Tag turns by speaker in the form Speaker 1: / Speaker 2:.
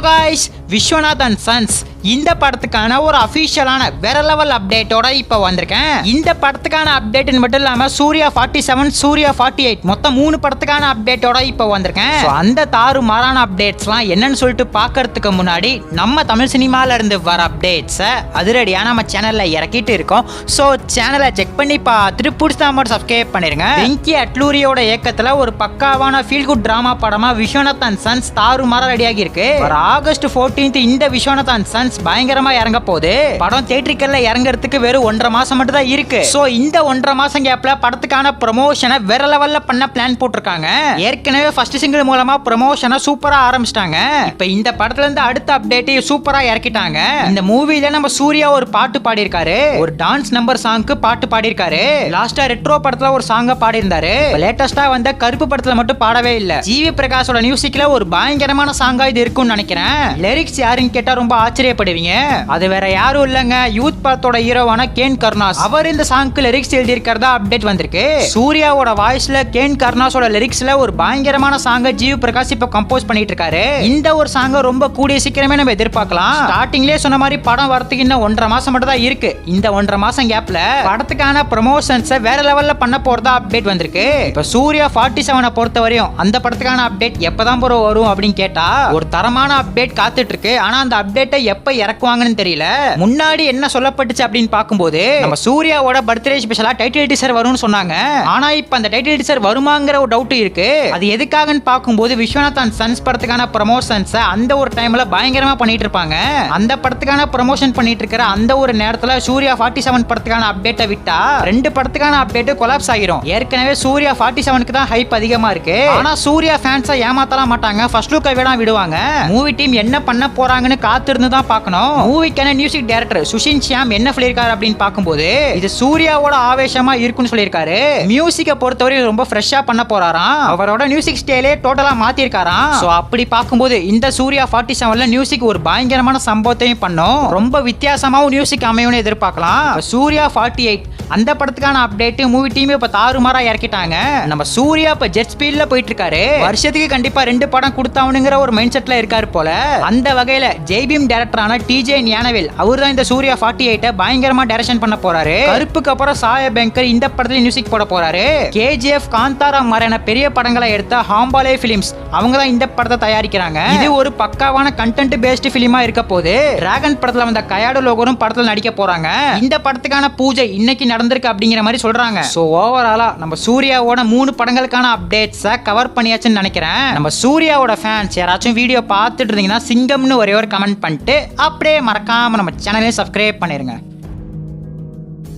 Speaker 1: Guys Viswanath and sons இந்த படத்துக்கான ஒரு அஃபிஷியலான வேற லெவல் அப்டேட்டோட இப்போ வந்திருக்கேன். இந்த படத்துக்கான அப்டேட் மட்டும் இல்லாம சூர்யா 47 சூர்யா 48 மொத்தம் 3 படத்துக்கான அப்டேட்டோட இப்போ வந்திருக்கேன். அந்த தாறுமாறான அப்டேட்ஸ்லாம் என்னன்னு சொல்லிட்டு பார்க்கறதுக்கு முன்னாடி நம்ம தமிழ் சினிமால இருந்து வர அப்டேட்ஸை அதிரடியா நம்ம சேனல்ல இறக்கிட்டு இருக்கோம். ஸோ சேனலை செக் பண்ணி பார்த்துட்டு பிடிச்சா மட்டும் சப்ஸ்கிரைப் பண்ணிருங்க. வெங்கி அட்லூரியோட இயக்கத்துல ஒரு பக்காவான ஃபீல் குட் டிராமா படமா விஸ்வநாத் அண்ட் சன்ஸ் தாறுமாறா ரெடியாகி இருக்கு. ஆகஸ்ட் 14 இந்த விஸ்வநாத் அண்ட் சன்ஸ் பயங்கரமா இறங்க போகுது. படம் தியேட்டர்ல இறங்குறதுக்கு வெறும் 1.5 மாசம் மட்டும் தான் இருக்கு. சோ இந்த 1.5 மாசம் கேப்ல படத்துக்கான ப்ரமோஷனை வேற லெவல்ல பண்ண பிளான் போட்டிருக்காங்க. ஏற்கனவே ஃபர்ஸ்ட் சிங்கிள் மூலமா ப்ரமோஷனை சூப்பரா ஆரம்பிச்சிட்டாங்க. இப்போ இந்த படத்துல இருந்து அடுத்த அப்டேட் சூப்பரா இறக்கிட்டாங்க. இந்த மூவில நம்ம சூர்யா ஒரு பாட்டு பாடியிருக்காரு, ஒரு டான்ஸ் நம்பர் சாங்க்கு பாட்டு பாடியிருக்காரு. லாஸ்டா ரெட்ரோ படத்துல ஒரு சாங்க பாடியிருந்தாரு. லேட்டஸ்டா வந்த கருப்பு படத்துல மட்டும் பாடவே இல்ல. ஜிவி பிரகாஷோட மியூசிக்ல ஒரு பயங்கரமான சாங்கா இது இருக்கும்னு நினைக்கிறேன். லிரிக்ஸ் யாருன்னு கேட்டா ரொம்ப ஆச்சரியப்படுவீங்க. அது வேற யாரும் இல்லங்க, யூத் படத்தோட ஹீரோவான கேன் கர்னாஸ். அவர் இந்த சாங்க்கு லிரிக்ஸ் எழுதி இருக்கிறதா அப்டேட் வந்திருக்கு. சூர்யாவோட வாய்ஸ்ல கேன் கர்னாஸோட லிரிக்ஸ்ல ஒரு பயங்கரமான சாங்க ஜிவி பிரகாஷ் இப்ப கம்போஸ் பண்ணிட்டு இருக்காரு. இந்த ஒரு சாங்க ரொம்ப கூடிய சீக்கிரமே நம்ம எதிர்பார்க்கலாம். ஸ்டார்டிங்லயே சொன்ன மாதிரி படம் வரதுக்கு இன்னும் 1.5 மாசம் மட்டும் தான் இருக்கு. இந்த 1.5 மாசம் கேப்ல படத்துக்கான ப்ரமோஷன்ஸை வேற லெவல்ல பண்ண போறதா அப்டேட் வந்திருக்கு. இப்ப சூர்யா 47 பொறுத்த வரையும் அந்த படத்துக்கான அப்டேட் எப்பதான் வரும் அப்படின்னு கேட்டா ஒரு தரமான அப்டேட் காத்துட்டு இருக்கு. ஆனா அந்த அப்டேட்டை எப்ப இறக்குவாங்கன்னு தெரியல. முன்னாடி என்ன சொல்லப்பட்டுச்சு அப்படின்னு பார்க்கும்போது நம்ம சூர்யாவோட பர்த்டே ஸ்பெஷலா டைட்டில் டீசர் வரும்னு சொன்னாங்க. ஆனா இப்ப அந்த டைட்டில் டீசர் வருமாங்கிற ஒரு டவுட் இருக்கு. அது எதுக்காகன்னு பார்க்கும்போது விஸ்வநாத் அண்ட் சன்ஸ் படத்துக்கான ப்ரமோஷன்ஸ் அந்த ஒரு டைம்ல பயங்கரமா பண்ணிட்டு இருப்பாங்க. அந்த படத்துக்கான ப்ரமோஷன் பண்ணிட்டு இருக்கிற அந்த ஒரு நேரத்துல சூர்யா 47 படத்துக்கான அப்டேட்டை விட்டா 2 படத்துக்கான அப்டேட் கொலாப்ஸ் ஆகிரும். ஏற்கனவே சூர்யா 47க்கு தான் ஹைப் அதிகமா இருக்கு. ஆனா சூர்யா ஃபேன்ஸை ஏமாத்தலாம் மாட்டாங்க, ஃபர்ஸ்ட் லுக்கை வேணா விடுவாங்க. மூவி டீம் என்ன பண்ண போறாங்கன்னு காத்திருந்து தான் பார்க்கணும். மூவிக்கான மியூசிக் டைரக்டர் சுஷின் ஷியாம் என்ன சொல்லியிருக்காரு அப்படின்னு பார்க்கும்போது இது சூர்யாவோட ஆவேசமா இருக்குன்னு சொல்லியிருக்காரு. மியூசிக்கை பொறுத்தவரை ரொம்ப ஃப்ரெஷ்ஷா பண்ண போறாராம். அவரோட மியூசிக் ஸ்டைலே டோட்டலா மாத்திருக்காராம். சோ அப்படி பார்க்கும்போது இந்த சூர்யா 47ல மியூசிக் ஒரு பயங்கரமான சம்பவத்தையும் பண்ணும். ரொம்ப வித்தியாசமாவும் மியூசிக் அமையும்னு எதிர்பார்க்கலாம். சூர்யா 48 அந்த படத்துக்கான அப்டேட் மூவி டீம் இப்ப தாறுமாறா இறக்கிட்டாங்க. நம்ம சூர்யா இப்ப ஜெட் ஸ்பீட்ல போயிட்டு இருக்காரு. வருஷத்துக்கு கண்டிப்பா 2 படம் கொடுத்தாவணுங்கிற ஒரு மைண்ட் செட்ல இருக்காரு போல. அந்த வகையில ஜெய்பீம் டைரக்டரான டிஜே ஞானவேல் அவர் தான் இந்த சூர்யா 48 பயங்கரமா டைரக்ஷன் பண்ண போறாரு. கருப்புக்கு அப்புறம் சாய பேங்கர் இந்த படத்துல மியூசிக் போட போறாரு. கேஜிஎஃப் காந்தாரா மாதிரியான பெரிய படங்களை எடுத்த ஹாம்பாலே பிலிம்ஸ் அவங்க தான் இந்த படத்தை தயாரிக்கிறாங்க. இது ஒரு பக்காவான கண்டென்ட் பேஸ்ட் பிலிமா இருக்க போது. டிராகன் படத்துல வந்த கயாடு லோகரும் படத்துல நடிக்க போறாங்க. இந்த படத்துக்கான பூஜை இன்னைக்கு நடந்திருக்கு அப்படிங்கிற மாதிரி சொல்றாங்க. சோ ஓவராலா நம்ம சூர்யாவோட 3 படங்களுக்கான அப்டேட்ஸை கவர் பண்ணியாச்சுன்னு நினைக்கிறேன். நம்ம சூர்யாவோட ஃபேன்ஸ் யாராச்சும் வீடியோ பார்த்துட்டு இருந்தீங்கன்னா சிங்கம்னு ஒரே ஒரு கமெண்ட் பண்ணிட்டு அப்படியே மறக்காம நம்ம சேனலையும் சப்ஸ்கிரைப் பண்ணிருங்க.